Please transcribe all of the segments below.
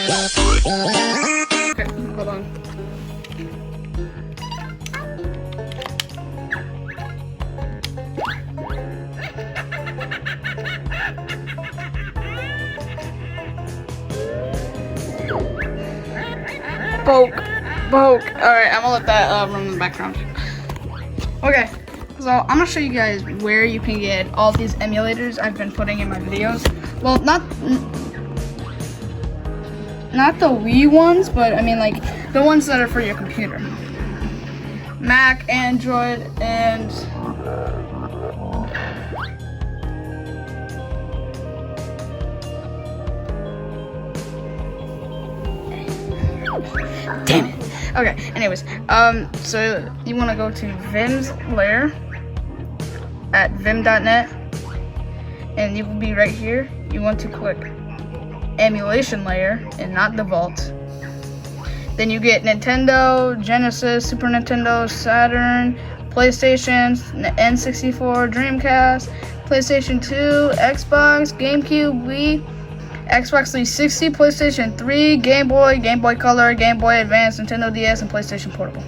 Okay, hold on. Poke. Alright, I'm gonna let that run in the background. Okay, so I'm gonna show you guys where you can get all these emulators I've been putting in my videos. Well, not the Wii ones, but I mean like the ones that are for your computer. Mac, Android, and damn it. Okay, anyways, so you want to go to Vim's layer at vim.net, and you will be right here. You want to click emulation layer and not the vault. Then you get Nintendo, Genesis, Super Nintendo, Saturn, PlayStation, N64, Dreamcast, PlayStation 2, Xbox, GameCube, Wii, Xbox 360, PlayStation 3, Game Boy, Game Boy Color, Game Boy Advance, Nintendo DS, and PlayStation Portable.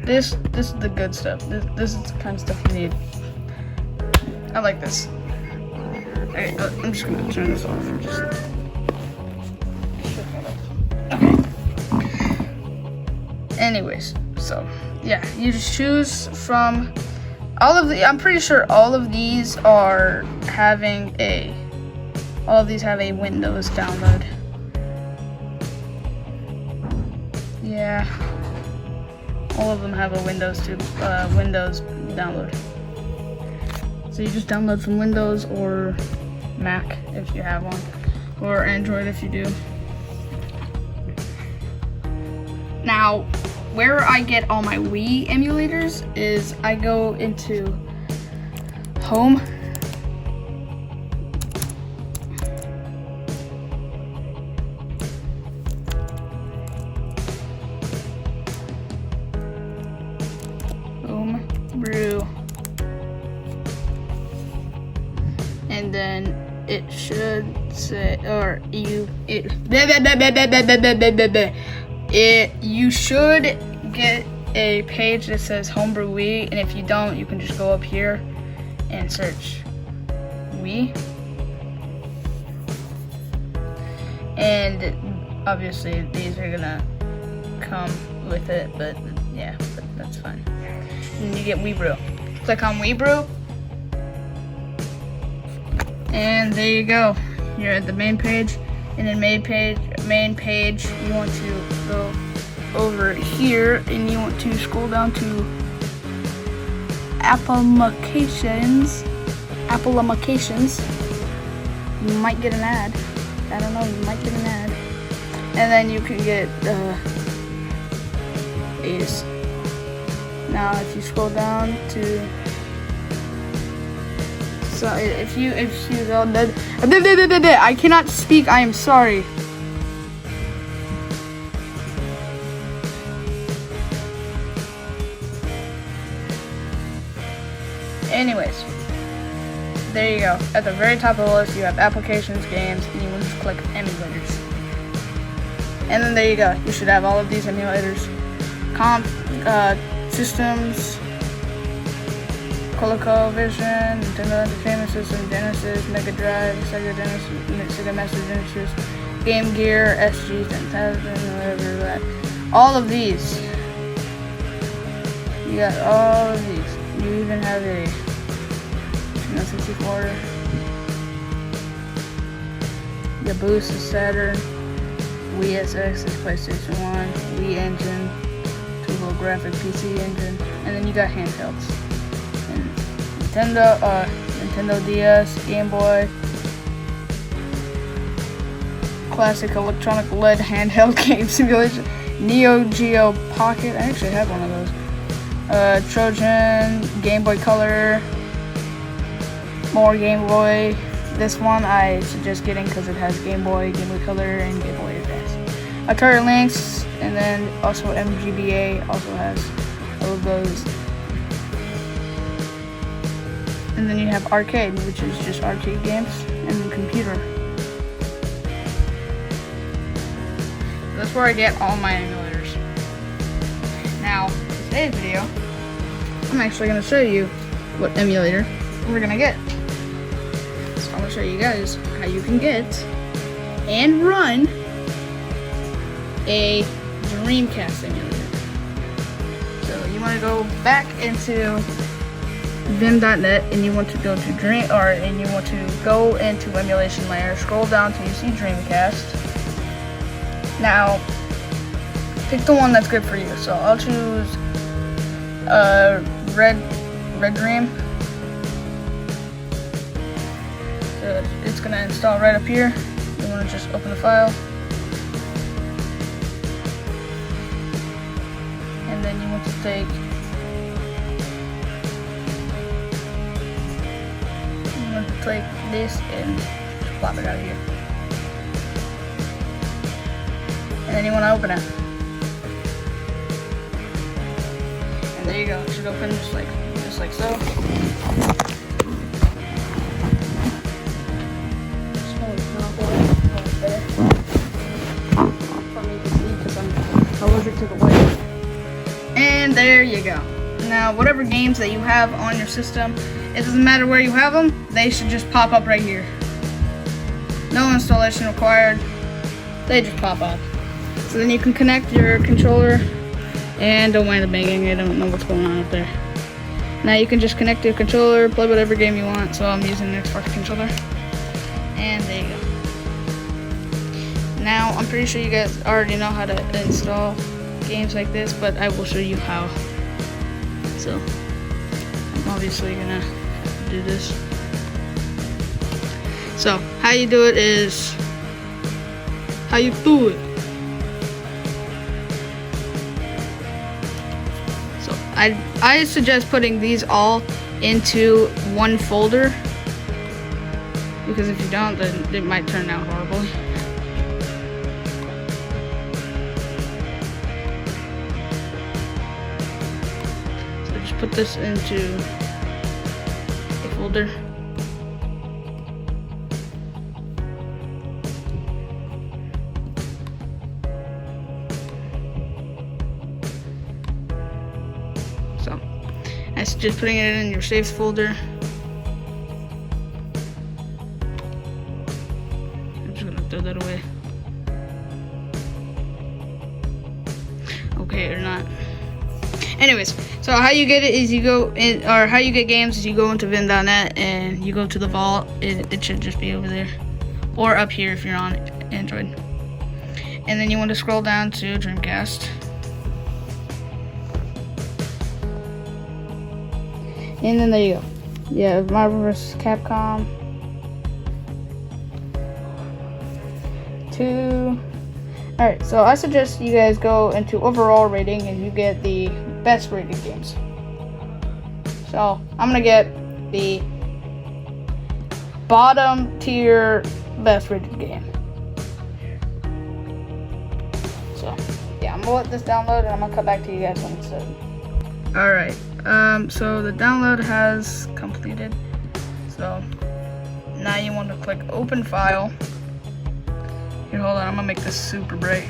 This is the good stuff. This is the kind of stuff you need. I like this. Alright, I'm just gonna turn this off and just. Okay. Anyways, so yeah, you just choose from all of the. I'm pretty sure all of these are having a. All of these have a Windows download. Yeah, all of them have a Windows download. So you just download from Windows or Mac if you have one, or Android if you do. Now, where I get all my Wii emulators is I go into Home. Brew, and then it should say, or you should get a page that says Homebrew Wii, and if you don't, you can just go up here and search Wii, and obviously these are gonna come with it, but yeah, but that's fine. And you get WeBrew. Click on WeBrew, and there you go. You're at the main page, and in main page, you want to go over here, and you want to scroll down to Applications. You might get an ad. I don't know. You might get an ad, and then you can get is. Now, if you scroll down to, so if you go, I cannot speak. I am sorry. Anyways, there you go. At the very top of the list, you have applications, games, and you will just click emulators. And then there you go. You should have all of these emulators. Systems, ColecoVision, Nintendo Entertainment System, Genesis, Mega Drive, Sega Master Genesis, Game Gear, SG 10,000, whatever that. All of these. You got all of these. You even have a 64. The Boost is Saturn, Wii SX is PlayStation 1, Wii Engine, graphic PC engine, and then you got handhelds. And Nintendo DS, Game Boy, classic electronic LED handheld game simulation, Neo Geo Pocket. I actually have one of those. Trojan, Game Boy Color, more Game Boy. This one I suggest getting because it has Game Boy Color, and Game Boy Advance. Atari Lynx, and then also MGBA also has all of those. And then you have arcade, which is just arcade games, and then computer. where I get all my emulators. Now, in today's video, I'm actually going to show you what emulator we're going to get. So I'm going to show you guys how you can get and run a Dreamcast emulator. So you want to go back into Vim.net and you want to go to go into emulation layer, scroll down till you see Dreamcast. Now pick the one that's good for you. So I'll choose Red Dream. So it's gonna install right up here. You want to just open the file, and then you want to take this and just plop it out of here. And then you want to open it. And there you go. It should open just like so. For me to see because I'm allergic to the light. And there you go. Now, whatever games that you have on your system, it doesn't matter where you have them, they should just pop up right here. No installation required. They just pop up. So then you can connect your controller, and don't mind the banging, I don't know what's going on up there. Now you can just connect your controller, play whatever game you want, so I'm using an Xbox controller. And there you go. Now, I'm pretty sure you guys already know how to install games like this, but I will show you how. So, I'm obviously gonna do this. So, how you do it is how you do it. So, I suggest putting these all into one folder, because if you don't, then it might turn out horribly. So just put this into a folder. So I suggest putting it in your saves folder. I'm just gonna throw that away. Okay, or not. Anyways, so how you get it is you go in, or how you get games is you go into Vim.net and you go to the vault. It should just be over there, or up here if you're on Android. And then you want to scroll down to Dreamcast. And then there you go. Yeah, Marvel vs. Capcom 2. Alright, so I suggest you guys go into overall rating and you get the best rated games. So I'm gonna get the bottom tier best rated game. So yeah, I'm gonna let this download and I'm gonna come back to you guys when it's done. Alright, so the download has completed. So now you want to click open file. Here, hold on, I'm gonna make this super bright.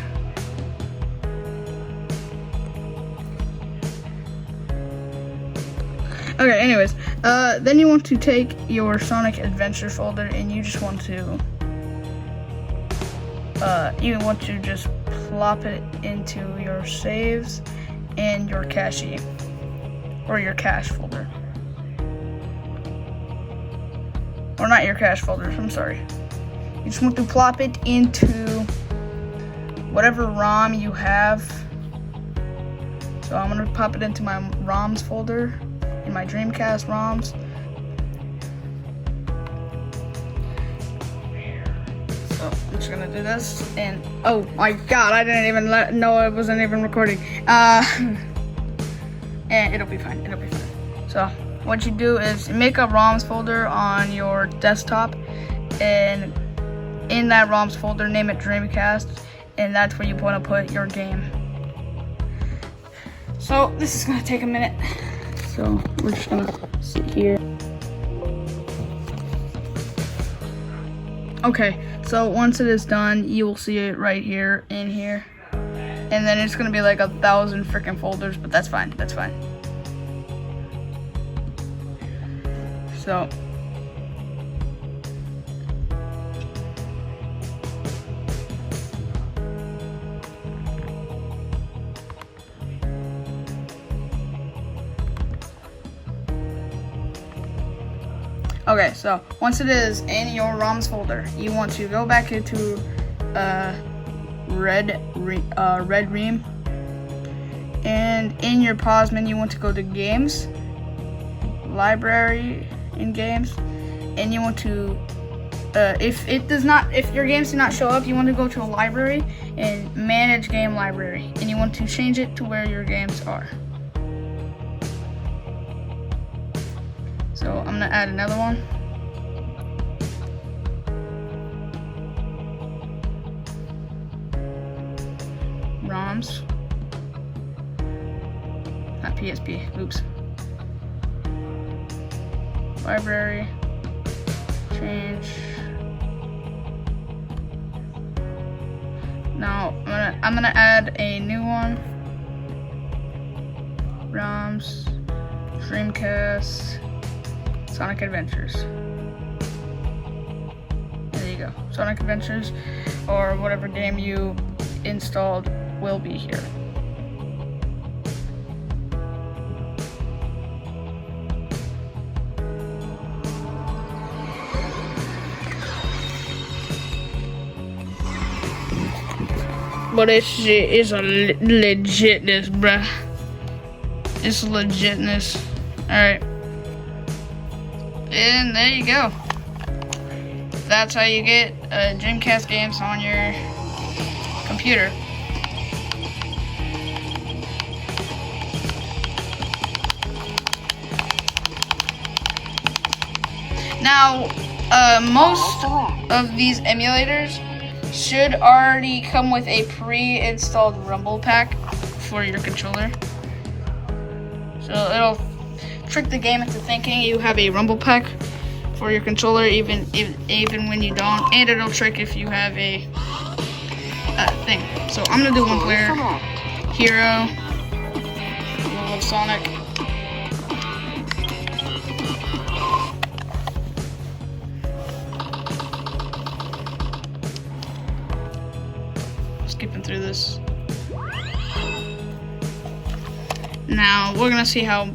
Okay, anyways, then you want to take your Sonic Adventure folder and you just want to just plop it into your saves and your cache, or your cache folder. Or not your cache folder, I'm sorry. You just want to plop it into whatever ROM you have. So I'm gonna pop it into my ROMs folder, in my Dreamcast ROMs. So I'm just gonna do this, and oh my god, I didn't even know I wasn't even recording. And it'll be fine, it'll be fine. So what you do is make a ROMs folder on your desktop, and in that ROMs folder, name it Dreamcast, and that's where you want to put your game. So this is gonna take a minute. So we're just gonna sit here. Okay, so once it is done, you will see it right here in here. and then it's gonna be like 1,000 freaking folders, but that's fine. That's fine. So. Okay, so once it is in your ROMs folder, you want to go back into Red Ream, and in your pause menu, you want to go to Games, Library, in Games, and you want to if your games do not show up, you want to go to a library and Manage Game Library, and you want to change it to where your games are. So I'm gonna add another one. ROMs. Not PSP. Oops. Library. Change. Now I'm gonna add a new one. ROMs. Dreamcast. Sonic Adventures. There you go. Sonic Adventures, or whatever game you installed, will be here. But this shit is a legitness, bruh. It's legitness. Alright. And there you go. That's how you get Dreamcast games on your computer. Now, most of these emulators should already come with a pre-installed Rumble pack for your controller. So it'll trick the game into thinking you have a Rumble pack for your controller, even when you don't, and it'll trick if you have a thing. So I'm gonna do one player, Hero, World of Sonic. Skipping through this. Now we're gonna see how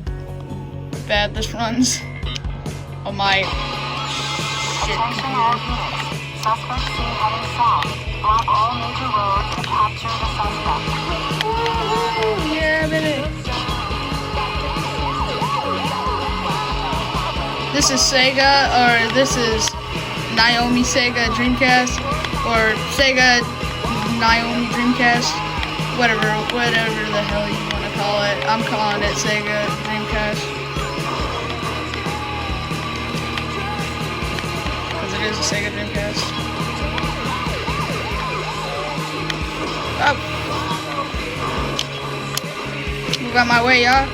bad this runs on my shit computer. Suspect seen heading south. Block all major roads and capture the suspect. Ooh, yeah, baby. This is Sega, or this is Naomi Sega Dreamcast, or Sega Naomi Dreamcast, whatever the hell you want to call it. I'm calling it Sega Dreamcast. It is a Sega Dreamcast. Oh. Move out my way, y'all.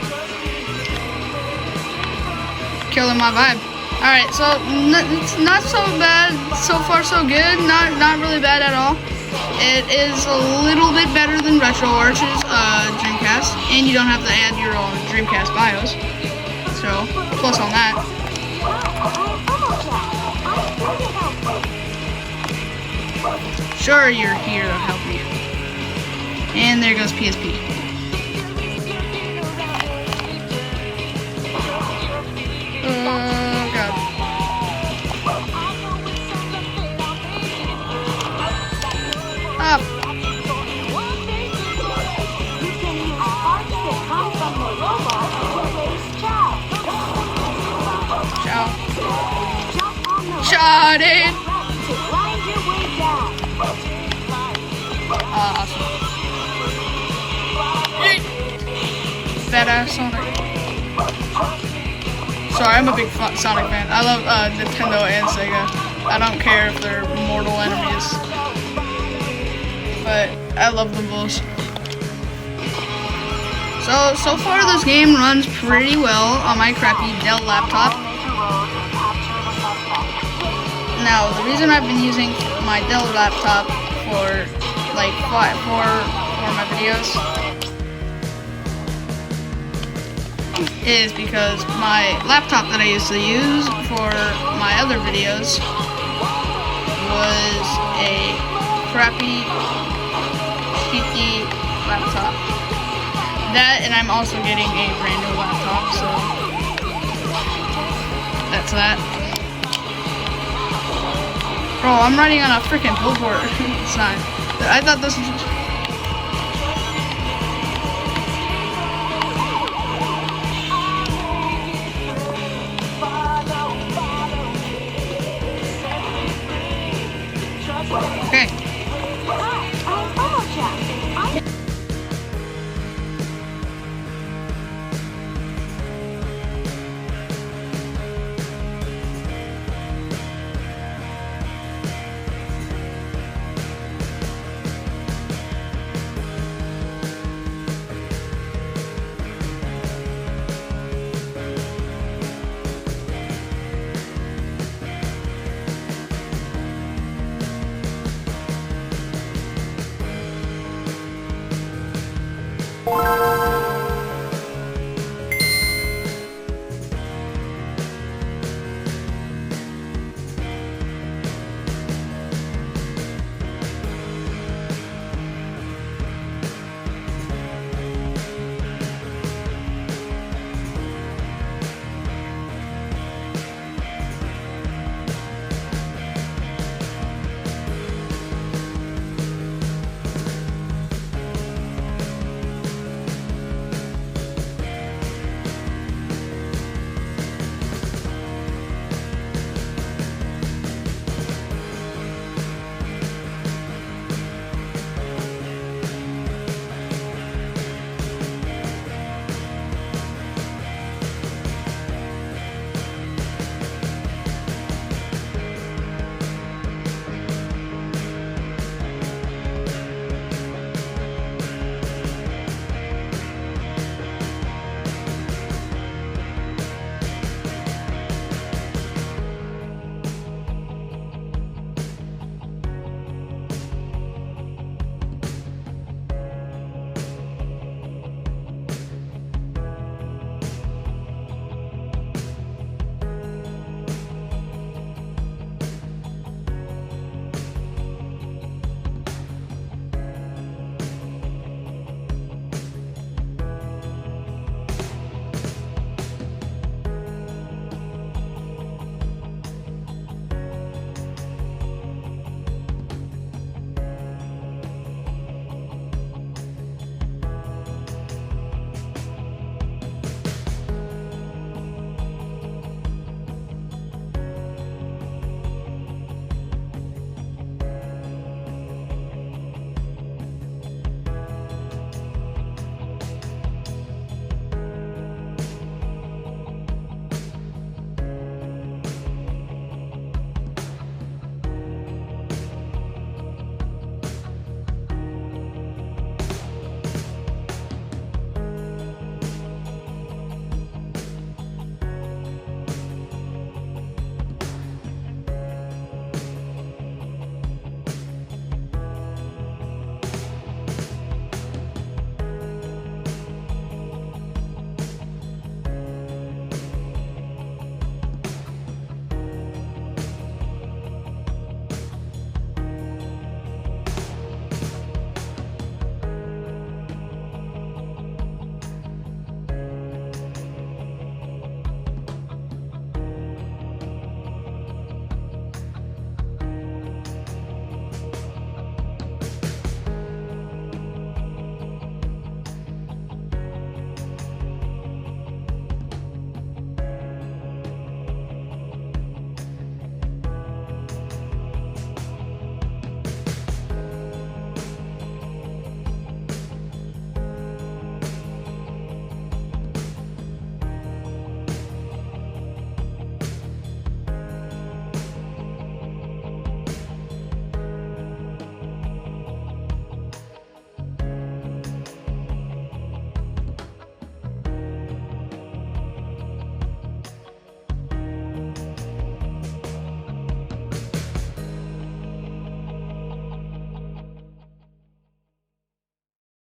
Killing my vibe. Alright, so it's not so bad. So far, so good. Not really bad at all. It is a little bit better than RetroArch's Dreamcast, and you don't have to add your own Dreamcast BIOS. So, plus on that. Sure, you're here to help me. And there goes PSP. Oh, God. Up. Ciao. Shot it. Awesome. Badass Sonic. Sorry, I'm a big Sonic fan. I love Nintendo and Sega. I don't care if they're mortal enemies, but I love them both. So far this game runs pretty well on my crappy Dell laptop. Now, the reason I've been using my Dell laptop for like for my videos is because my laptop that I used to use for my other videos was a crappy, cheapy laptop. That, and I'm also getting a brand new laptop, so that's that. Bro, I'm riding on a freaking billboard. It's not. I thought this was.